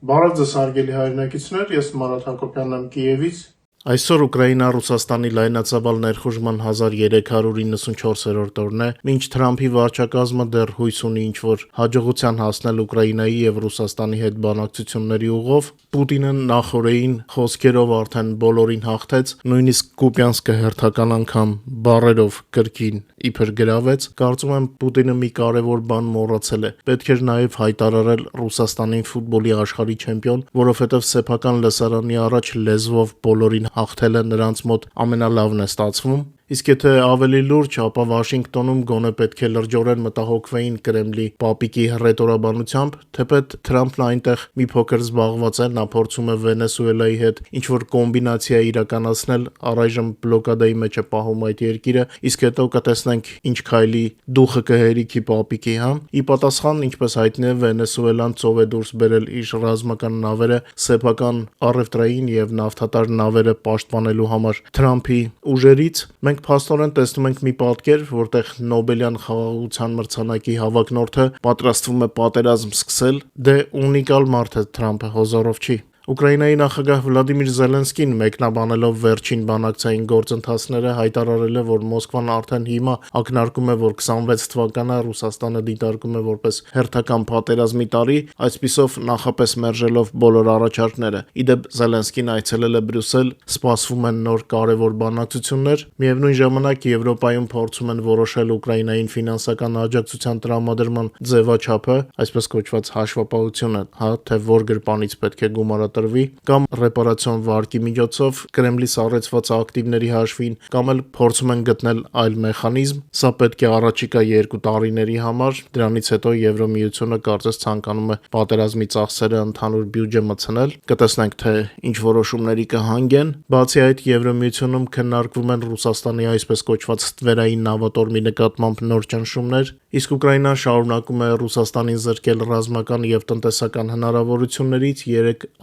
Բարև ձեզ հարգելի հայրենակիցներ, ես Մարատ Հակոբյանն եմ Կիևից։ Այսօր Ուկրաինա-Ռուսաստանի լայնածավալ ներխուժման 1394-րդ օրն է, մինչ Թրամփի վարչակազմը դեռ հույս ունի ինչ-որ հաջողության հասնել Ուկրաինայի և Ռուսաստանի հետ բանակցությունների ուղով, Պուտինը նախօրեին խոսքերով արդեն բոլորին հաղթեց, նույնիսկ Կուպյանսկը հերթական անգամ բառերով կրկին իբր գրավեց, կարծում եմ Պուտինը մի կարևոր բան մոռացել է, պետք էր նաև հայտարարել Ռուսաստանին ֆուտբոլի աշխարհի չեմպիոն, որովհետև սեփական լսարանի առաջ լեզվով բոլորին հաղթելը նրանց մոտ ամենալավն է ստացվում, իսկ եթե ավելի լուրջ, ապա Վաշինգտոնում գոնե պետք է լրջորեն մտահոգվեին Կրեմլի պապիկի հռետորաբանությամբ, թեպետ Թրամփն այնտեղ մի փոքր զբաղված է, նա փորձում է Վենեսուելայի հետ ինչ-որ կոմբինացիա իրականացնել, առայժմ բլոկադայի մեջ է պահում այդ երկիրը, իսկ հետո կտեսնենք ինչ քայլի դուխը կհերիքի պապիկի, Ի պատասխան, ինչպես հայտնի է, Վենեսուելան ծով է դուրս բերել իր ռազմական նավերը սեփական առևտրային և նավթատար նավերը պաշտպանելու համար Թրամփի ուժերից, մենք փաստորեն տեսնում ենք մի պատկեր, որտեղ Նոբելյան խաղաղության մրցանակի հավակնորդը պատրաստվում է պատերազմ սկսել, դե ունիկալ մարդ է Թրամփը, հոզորով չի։ Ուկրաինայի նախագահ Վլադիմիր Զելենսկին մեկնաբանելով վերջին բանակցային գործընթացները հայտարարել է, որ Մոսկվան արդեն հիմա ակնարկում է, որ 26 թվականը Ռուսաստանը դիտարկում է որպես հերթական պատերազմի տարի, այսպիսով նախապես մերժելով բոլոր առաջարկները։ Իդեպ Զելենսկին այցելել է Բրյուսել, սպասվում են նոր կարևոր բանակցություններ, միևնույն ժամանակ Եվրոպայում փորձում են որոշել Ուկրաինային ֆինանսական աջակցության տրամադրման ձևաչափը, այսպես կոչված հաշվապահությունը, թե որ գրպանից պետք է գումարը կամ ռեպարացիոն վարկի միջոցով Կրեմլի սառեցված ակտիվների հաշվին, կամ էլ փորձում են գտնել այլ մեխանիզմ, սա պետք է առաջիկա 2 տարիների համար, դրանից հետո Եվրոմիությունը կարծես ցանկանում է պատերազմի ծախսերը ընդհանուր բյուջե մտցնել, կտեսնենք թե ինչ որոշումների կհանգեն, բացի այդ Եվրոմիությունում քննարկվում են Ռուսաստանի այսպես կոչված ստվերային նավատորմի նկատմամբ նոր ճնշումներ, իսկ Ուկրաինան շարունակում է Ռուսաստանին զրկել ռազմական և տնտեսական հնարավորություններից,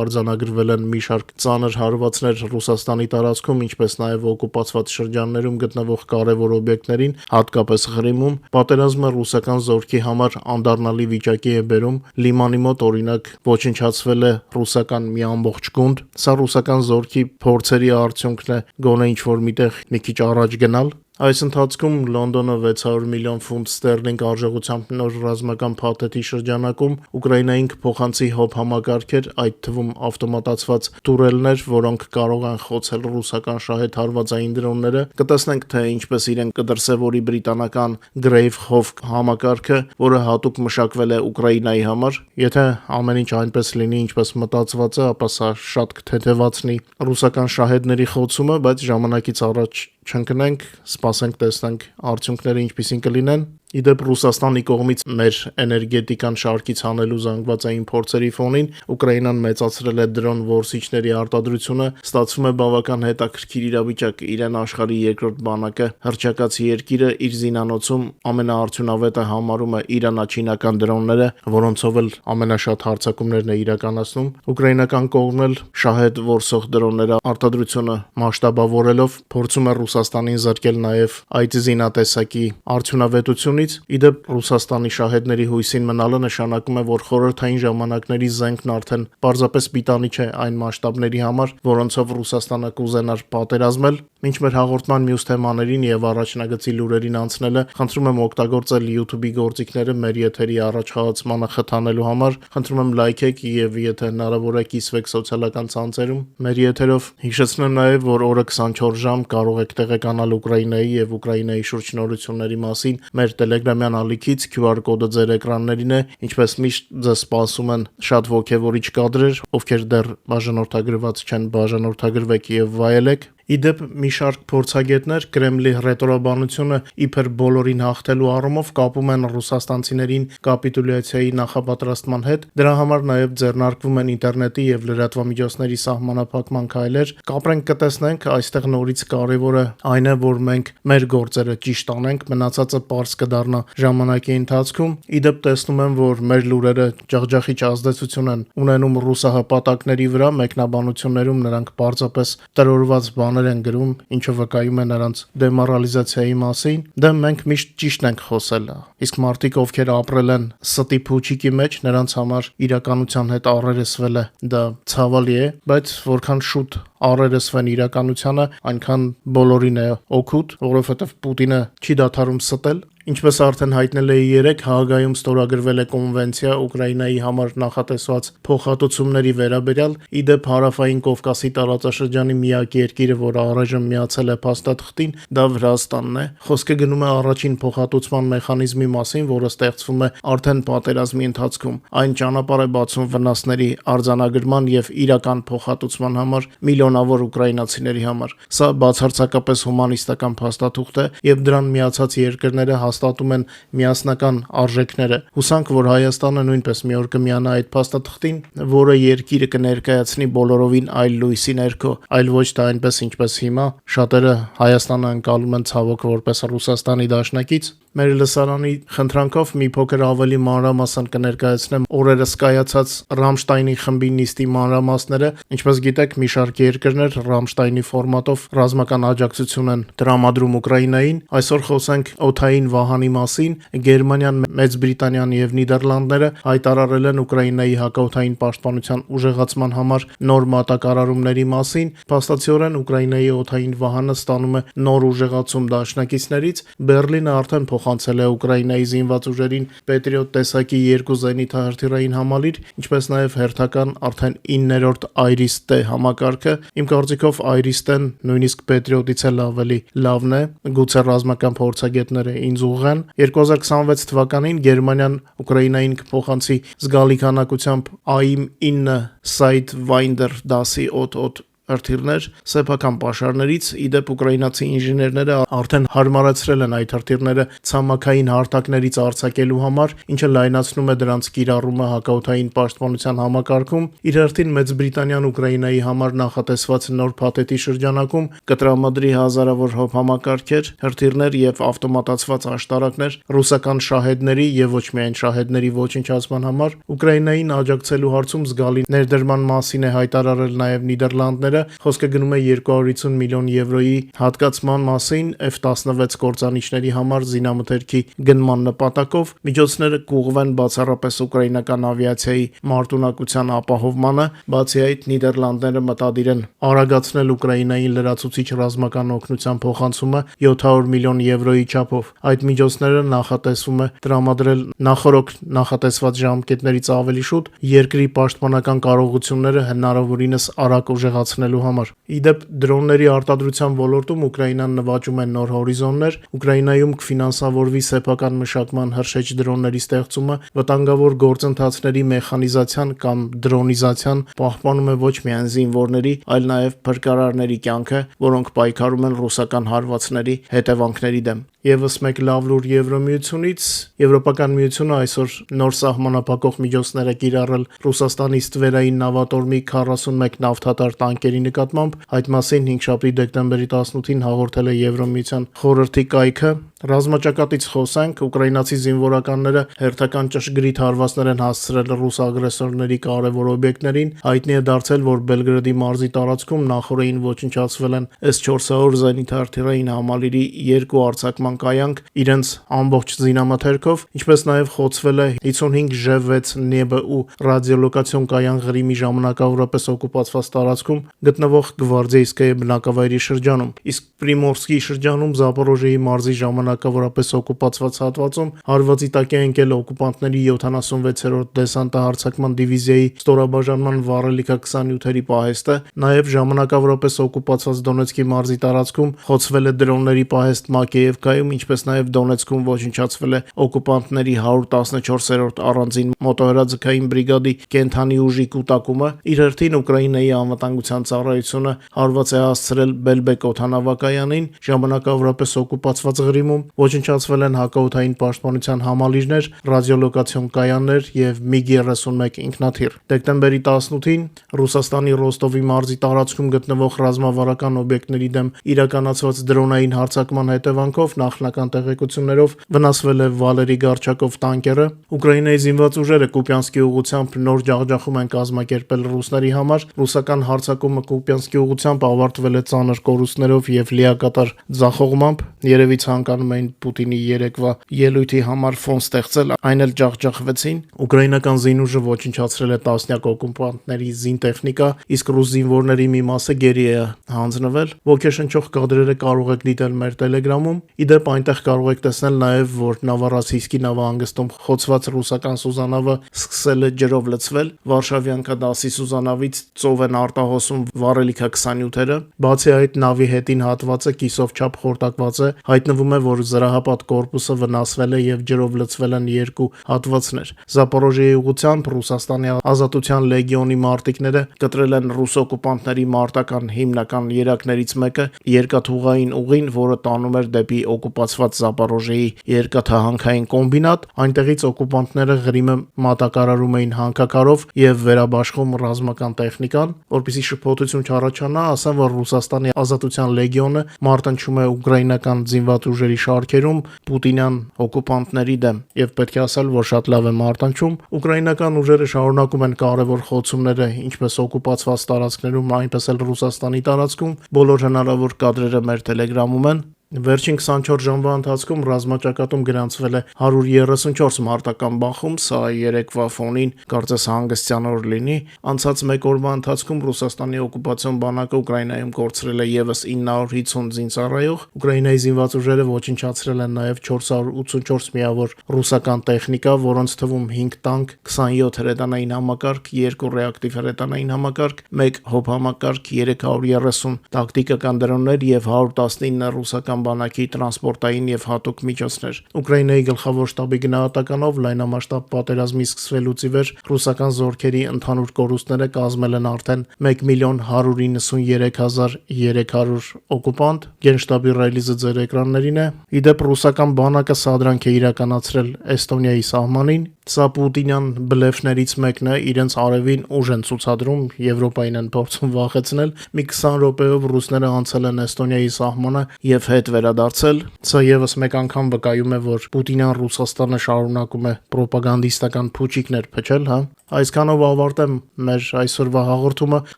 3 արձանագրվել են մի շարք ծանր հարվածներ Ռուսաստանի տարածքում, ինչպես նաև օկուպացված շրջաններում գտնվող կարևոր օբյեկտներին, հատկապես Ղրիմում, պատերազմը ռուսական զորքի համար անդառնալի վիճակի է բերում, Լիմանի մոտ օրինակ ոչնչացվել է ռուսական մի ամբողջ գունդ, սա ռուսական զորքի փորձերի արդյունքն է գոնե ինչ-որ միտեղ մի քիչ առաջ գնալ։ Այս ընթացքում Լոնդոնը 600 միլիոն ֆունտ ստերլինգ արժողությամբ նոր ռազմական փաթեթի շրջանակում Ուկրաինային կփոխանցի հոբ համակարգեր, այդ թվում ավտոմատացված տուրելներ, որոնք կարող են խոցել ռուսական շահեդ հարվածային դրոնները, կտեսնենք թե ինչպես իրեն կդրսևորի բրիտանական Grave Hawk համակարգը, որը հատուկ մշակվել է Ուկրաինայի համար, եթե ամեն ինչ այնպես լինի, ինչպես մտածված է, ապա սա շատ կթեթևացնի ռուսական շահեդների խոցումը, բայց ժամանակից առաջ չընկնենք, սպասենք տեսնենք արդյունքները ինչպիսին կլինեն։ Իդեպ Ռուսաստանի կողմից մեր էներգետիկան շարքից հանելու զանգվածային փորձերի ֆոնին Ուկրաինան մեծացրել է դրոն որսիչների արտադրությունը, ստացվում է բավական հետաքրքիր իրավիճակ, իրեն աշխարհի երկրորդ բանակը հռչակած երկիրը իր զինանոցում ամենաարդյունավետը համարում է իրանա-չինական դրոնները, որոնցով էլ ամենաշատ հարձակումներն է իրականացնում։ Ուկրաինական կողմն էլ շահեդ որսող դրոնների արտադրությունը մասշտաբավորելով փորձում է Ռուսաստանին զրկել նաև այդ զինատեսակի արդյունավետությունից։ Իդեպ Ռուսաստանի շահեդների հույսին մնալը նշանակում է, որ խորհրդային ժամանակների զենքն արդեն պարզապես պիտանի չէ այն մասշտաբների համար, որոնցով Ռուսաստանը կուզենար պատերազմել։ Մինչ մեր հաղորդման մյուս թեմաներին եւ առաջնագծի լուրերին անցնելը, խնդրում եմ օգտագործել YouTube-ի գործիքները մեր եթերի առաջխաղացմանը խթանելու համար։ Խնդրում եմ լայքեք եւ եթե հնարավոր է կիսվեք սոցիալական ցանցերում մեր եթերով։ Հիշեցնեմ նաեւ, որ օրը 24 ժամ կարող եք տեղեկանալ Ուկրաինայի եւ Ուկրաինայի շրջնորությունների մասին մեր Telegram-յան ալիքից, QR կոդը ձեր էկրաններին է, ինչպես միշտ ձեզ սպասում են շատ ոգևորիչ կադրեր, ովքեր դեռ բաժանորդագրված չեն, բաժանորդագրվեք եւ վայելեք։ Իդեպ մի շարք փորձագետներ Կրեմլի հռետորաբանությունը իբր բոլորին հաղթելու առումով կապում են ռուսաստանցիներին կապիտուլյացիայի նախապատրաստման հետ, դրա համար նաև ձեռնարկվում են ինտերնետի եւ լրատվամիջոցների սահմանափակման քայլեր։ Կապրենք կտեսնենք, այստեղ նորից կարևորը այն է, որ մենք մեր գործերը ճիշտ անենք, մնացածը պարզ կդառնա ժամանակի ընթացքում։ Իդեպ տեսնում եմ, որ մեր լուրերը ջախջախիչ ազդեցություն են ունենում ռուսահպատակների վրա, մեկնաբանություններում նրանք պարզապես տրորված բան բաներ են գրում, ինչը վկայում է նրանց դեմորալիզացիայի մասին, դա մենք միշտ ճիշտ ենք խոսել։ Իսկ մարդիկ, ովքեր ապրել են ստի փուչիկի մեջ, նրանց համար իրականության հետ առերեսվել է դա ցավալի է, բայց որքան շուտ առերեսվեն իրականությանը, այնքան բոլորին է օգուտ, որովհետև Պուտինը չի դադարում ստել։ Ինչպես արդեն հայտնել էի երեկ, Հաագայում ստորագրվել է կոնվենցիա Ուկրաինայի համար նախատեսված փոխհատուցումների վերաբերյալ, իդեպ Հարավային Կովկասի տարածաշրջանի միակ երկիրը, որը առայժմ միացել է փաստաթղթին, դա Վրաստանն է։ Խոսքը գնում է առաջին փոխհատուցման մեխանիզմի մասին, որը ստեղծվում է արդեն պատերազմի ընթացքում։ Այն ճանապարհ է բացում վնասների արձանագրման եւ իրական փոխհատուցման համար միլիոնավոր ուկրաինացիների համար։ Սա բացարձակապես հումանիստական փաստաթուղթ է եւ դրան միացած երկրները հաստատում են միասնական արժեքները։ Հուսանք, որ Հայաստանը նույնպես մի օր կմիանա այդ փաստաթղթին, որը երկիրը կներկայացնի բոլորովին այլ լույսի ներքո, այլ ոչ թե այնպես ինչպես հիմա։ Շատերը Հայաստանը ընկալում են ցավոք որպես Ռուսաստանի դաշնակից։ Մեր լսարանի խնդրանքով մի փոքր ավելի մանրամասն կներկայացնեմ օրերս կայացած Ռամշտայնի խմբի նիստի մանրամասները։ Ինչպես գիտեք, մի շարք երկրներ Ռամշտայնի ֆորմատով ռազմական աջակցություն են տրամադրում Ուկրաինային։ Այսօր խոսենք օդային վահանի մասին։ Գերմանիան, Մեծ Բրիտանիան եւ Նիդերլանդները հայտարարել են Ուկրաինայի հակաօդային պաշտպանության ուժեղացման համար նոր մատակարարումների մասին։ Փաստացիորեն Ուկրաինայի օդային վահանը ստանում է նոր ուժեղացում դաշնակիցներից։ Բերլինը արդեն փոխանցել է Ուկրաինայի զինված ուժերին Պետրիոտ տեսակի 2 զենիթահրթիռային համալիր, ինչպես նաև հերթական արդեն 9-րդ Iris-T համակարգը։ Իմ կարծիքով Iris-T-ն նույնիսկ Պետրիոտից էլ ավելի լավն է, գուցե ռազմական փորձագետները ինձ ուղղեն։ 2026 թվականին Գերմանիան Ուկրաինային կփոխանցի զգալի քանակությամբ AIM-9 Sidewinder դասի օդ հրթիռներ սեփական պաշարներից։ Իդեպ ուկրաինացի ինժեներները արդեն հարմարացրել են այդ հրթիռները ցամաքային հարթակներից արձակելու համար, ինչը լայնացնում է դրանց կիրառումը հակաօդային պաշտպանության համակարգում։ Իր հերթին Մեծ Բրիտանիան Ուկրաինայի համար նախատեսված նոր փաթեթի շրջանակում կտրամադրի հազարավոր հոբ համակարգեր, հրթիռներ եւ ավտոմատացված աշտարակներ ռուսական շահեդների եւ ոչ միայն շահեդների ոչնչացման համար։ Ուկրաինային աջակցելու հարցում զգալի ներդրման մասին է հայտարարել նաեւ Նիդերլանդները։ Խոսքը գնում է 250 միլիոն եվրոյի հատկացման մասին F-16 կործանիչների համար զինամթերքի գնման նպատակով։ Միջոցները կուղղվեն բացառապես ուկրաինական ավիացիայի մարտունակության ապահովմանը։ Բացի այդ, Նիդերլանդները մտադիր են արագացնել Ուկրաինային լրացուցիչ ռազմական օգնության փոխանցումը 700 միլիոն եվրոյի չափով։ Այդ միջոցները նախատեսվում է տրամադրել նախորդ նախատեսված ժամկետներից ավելի շուտ երկրի պաշտպանական կարողությունները հնարավորինս արագ ուժեղացնելու համար։ Իդեպ դրոնների արտադրության ոլորտում Ուկրաինան նվաճում է նոր հորիզոններ։ Ուկրաինայում կֆինանսավորվի սեփական մշակման հրշեջ դրոնների ստեղծումը, վտանգավոր գործընթացների մեխանիզացիան կամ դրոնիզացիան պահպանում է ոչ միայն զինվորների, այլ նաև փրկարարների կյանքը, որոնք պայքարում են ռուսական հարվածների հետևանքների դեմ։ Եվս մեկ լավ լուր Եվրոմիությունից։ Եվրոպական միությունը այսօր նոր սահմանափակող միջոցներ է կիրառել Ռուսաստանի ստվերային նավատորմի 41 նավթատար տանկերի նկատմամբ։ Այդ մասին 5 դեկտեմբերի 18-ին հաղորդել է Եվրոմիության խորհրդի կայքը։ Ռազմաճակատից խոսենք, ուկրաինացի զինվորականները հերթական ճշգրիտ հարվածներ են հասցրել ռուս ագրեսորների կարևոր օբյեկտներին։ Հայտնի է դարձել, որ Բելգրադի մարզի տարածքում նախորդին ոչնչացվել են S-400 զենիթահրթիռային համալիրի 2 արձակման կայանք իրենց ամբողջ զինամթերքով, ինչպես նաև խոցվել է 55 J6 ՆԲՈ ռադիոլոկացիոն կայան Ղրիմի ժամանակավորապես օկուպացված տարածքում գտնվող Գվարդիեյսկայի բնակավայրի շրջանում։ Իսկ Պրիմորսկի շրջանում Զապորոժիեի մարզի ժամանակավորապես օկուպացված հատվածում հարվածի տակ է ընկել օկուպանտների 76-րդ դեսանտահարձակման դիվիզիայի ստորաբաժանման վառելիքա-27-երի պահեստը, նաև ժամանակավորապես օկուպացված Դոնեցկի մարզի տարածքում խոցվել է դրոնների պահեստ Մակեևկայում, ինչպես նաև Դոնեցկում ոչնչացվել է օկուպանտների 114-րդ առանձին մոտոհրաձգային բրիգադի կենթանի ուժի կուտակումը։ Իր հերթին Ուկրաինայի անվտանգության ծառայությունը հարված է հասցրել Բելբեկ օդանավակայանին, ժամանակավորապես օկուպացված Ղրիմում Կրիմում, ոչնչացվել են հակաօդային պաշտպանության համալիրներ, ռադիոլոկացիոն կայաններ եւ MiG-31 ինքնաթիռ։ Դեկտեմբերի 18-ին Ռուսաստանի Ռոստովի մարզի տարածքում գտնվող ռազմավարական օբյեկտների դեմ իրականացված դրոնային հարձակման հետևանքով նախնական տեղեկություններով վնասվել է Վալերի Գարչակով տանկերը։ Ուկրաինայի զինված ուժերը Կուպյանսկի ուղղությամբ նոր ջախջախում են կազմակերպել ռուսների համար։ Ռուսական հարձակումը Կուպյանսկի ուղղությամբ ավարտվել է ծանր կորուստներով եւ լիակատար ձախողմամբ։ Երևի ցանկանում էին Պուտինի երեկվա ելույթի համար ֆոն ստեղծել, այն էլ ջախջախվեցին։ Ուկրաինական զինուժը ոչնչացրել է տասնյակ օկուպանտների զինտեխնիկա, իսկ ռուս զինվորների մի մասը գերի է հանձնվել։ Ոգեշնչող կադրերը կարող եք դիտել մեր Telegram-ում։ Իդեպ այնտեղ կարող եք տեսնել նաեւ, որ Նավառասիսկի նավահանգստում խոցված ռուսական սուզանավը սկսել է ջրով լցվել։ Վարշավյան դասի սուզանավից ծով են արտահոսում վառելիքը 28-երը։ Բացի այդ, նավի հետին հատվածը կիսով չափ խորտակված է։ Հայտնվում է, որ զրահապատ կորպուսը վնասվել է եւ ջրով լցվել են երկու հատվածներ։ Զապորոժիեի ուղղությամբ Ռուսաստանի Ազատության լեգիոնի մարտիկները կտրել են ռուս օկուպանտների մարտական հիմնական երակներից մեկը՝ երկաթուղային ուղին, որը տանում էր դեպի օկուպացված Զապորոժիեի երկաթահանքային կոմբինատ։ Այնտեղից օկուպանտները Ղրիմը մատակարարում էին հանքաքարով եւ վերաբաշխում ռազմական տեխնիկան, որպեսզի շփոթություն չառաջանա, ասեմ, որ Ռուսաստանի Ազատության լեգիոնը մարտնչում է ուկրաինական զինված ուժերի շարքերում պուտինյան օկուպանտների դեմ եւ պետք է ասել, որ շատ լավ է մարտնչում։ Ուկրաինական ուժերը շարունակում են կարևոր խոցումները ինչպես օկուպացված տարածքներում, այնպես էլ Ռուսաստանի տարածքում։ Բոլոր հնարավոր կադրերը մեր Telegram-ում են։ Վերջին 24 ժամվա ընթացքում ռազմաճակատում գրանցվել է 134 մարտական բախում, սա երեկվա ֆոնին կարծես հանգստյան օր լինի։ Անցած մեկ օրվա ընթացքում Ռուսաստանի օկուպացիոն բանակը Ուկրաինայում կորցրել է եւս 950 զինծառայող։ Ուկրաինայի զինված ուժերը ոչնչացրել են նաեւ 484 միավոր ռուսական տեխնիկա, որոնց թվում 5 տանկ, 27 հրետանային համակարգ, 2 ռեակտիվ հրետանային համակարգ, 1 հոբ համակարգ, 330 տակտիկական դրոններ եւ 119 ռուսական բանակի տրանսպորտային եւ հատուկ միջոցներ։ Ուկրաինայի գլխավոր շտաբի գնահատականով լայնամասշտաբ պատերազմի սկսվելուց ի վեր ռուսական զորքերի ընդհանուր կորուստները կազմել են արդեն 1,193,300 օկուպանտ։ Գենշտաբի ռելիզը ձեր էկրաններին է։ Իդեպ ռուսական բանակը սադրանք է իրականացրել Էստոնիայի սահմանին։ Սա պուտինյան բլեֆներից մեկն է, իրենց արևին ուժ են ցուցադրում, Եվրոպային են փորձում վախեցնել։ Մի 20 րոպեով ռուսները անցել են Էստոնիայի սահմանը եւ հետ վերադարձել։ Սա եւս մեկ անգամ վկայում է, որ Պուտինյան Ռուսաստանը շարունակում է ռոպագանդիստական փուչիկներ փչել, հա։ Այսքանով ավարտեմ մեր այսօրվա հաղորդումը։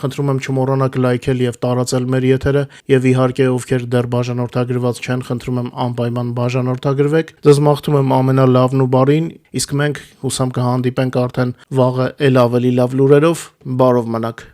Խնդրում եմ չմոռանաք լայքել եւ տարածել մեր եթերը, եւ իհարկե ովքեր դեռ բաժանորդագրված չեն, խնդրում եմ անպայման բաժանորդագրվեք։ Ձեզ մաղթում եմ ամենալավն ու բարին, իսկ մենք հուսամ կհանդիպենք արդեն վաղը էլ ավելի լավ լուրերով։ Բարով մնաք։